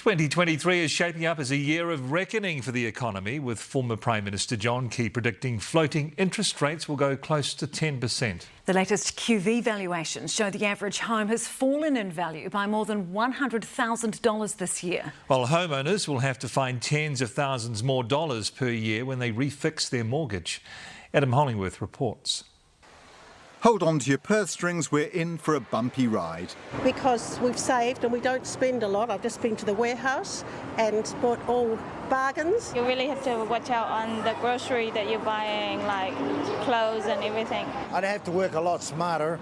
2023 is shaping up as a year of reckoning for the economy, with former Prime Minister John Key predicting floating interest rates will go close to 10%. The latest QV valuations show the average home has fallen in value by more than $100,000 this year. While homeowners will have to find tens of thousands more dollars per year when they refix their mortgage. Adam Hollingworth reports. Hold on to your purse strings, we're in for a bumpy ride. Because we've saved and we don't spend a lot. I've just been to the warehouse and bought all bargains. You really have to watch out on the grocery that you're buying, like clothes and everything. I'd have to work a lot smarter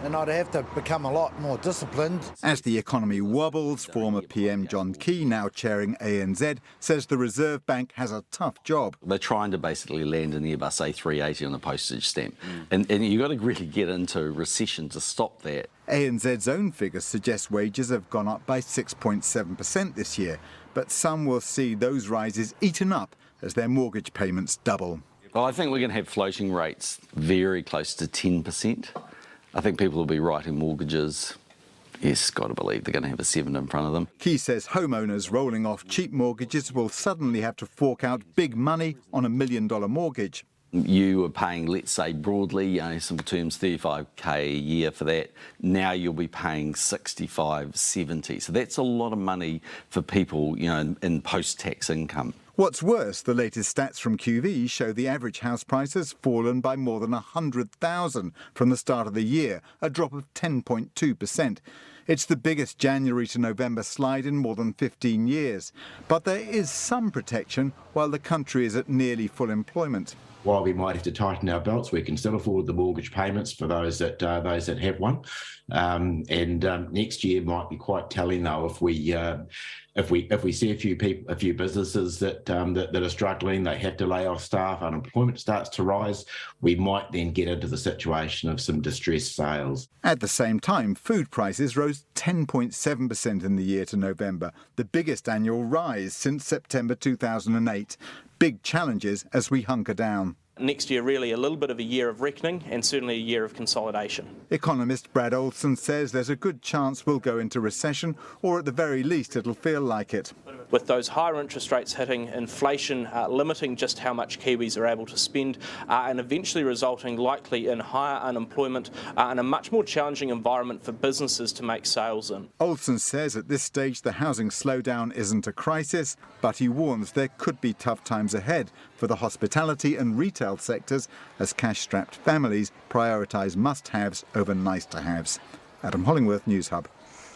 and I'd have to become a lot more disciplined. As the economy wobbles, former PM John Key, now chairing ANZ, says the Reserve Bank has a tough job. They're trying to basically land an Airbus A380 on a postage stamp. And you've got to really get into recession to stop that. ANZ's own figures suggest wages have gone up by 6.7% this year, but some will see those rises eaten up as their mortgage payments double. Well, I think we're going to have floating rates very close to 10%. I think people will be writing mortgages. Yes, got to believe they're going to have a 7 in front of them. Key says homeowners rolling off cheap mortgages will suddenly have to fork out big money on a $1 million mortgage. You were paying, let's say broadly, simple terms, $35,000 a year for that. Now you'll be paying $65,000, $70,000. So that's a lot of money for people, in post-tax income. What's worse, the latest stats from QV show the average house price has fallen by more than $100,000 from the start of the year, a drop of 10.2%. It's the biggest January to November slide in more than 15 years. But there is some protection while the country is at nearly full employment. While we might have to tighten our belts, we can still afford the mortgage payments for those that have one. Next year might be quite telling, though, if we see a few businesses that are struggling, they have to lay off staff, unemployment starts to rise, we might then get into the situation of some distressed sales. At the same time, food prices rose 10.7% in the year to November, the biggest annual rise since September 2008. Big challenges as we hunker down. Next year, really a little bit of a year of reckoning and certainly a year of consolidation. Economist Brad Olson says there's a good chance we'll go into recession, or at the very least it'll feel like it. With those higher interest rates hitting, inflation limiting just how much Kiwis are able to spend, and eventually resulting likely in higher unemployment and a much more challenging environment for businesses to make sales in. Olson says at this stage the housing slowdown isn't a crisis, but he warns there could be tough times ahead for the hospitality and retail sectors as cash-strapped families prioritise must-haves over nice-to-haves. Adam Hollingworth, Newshub.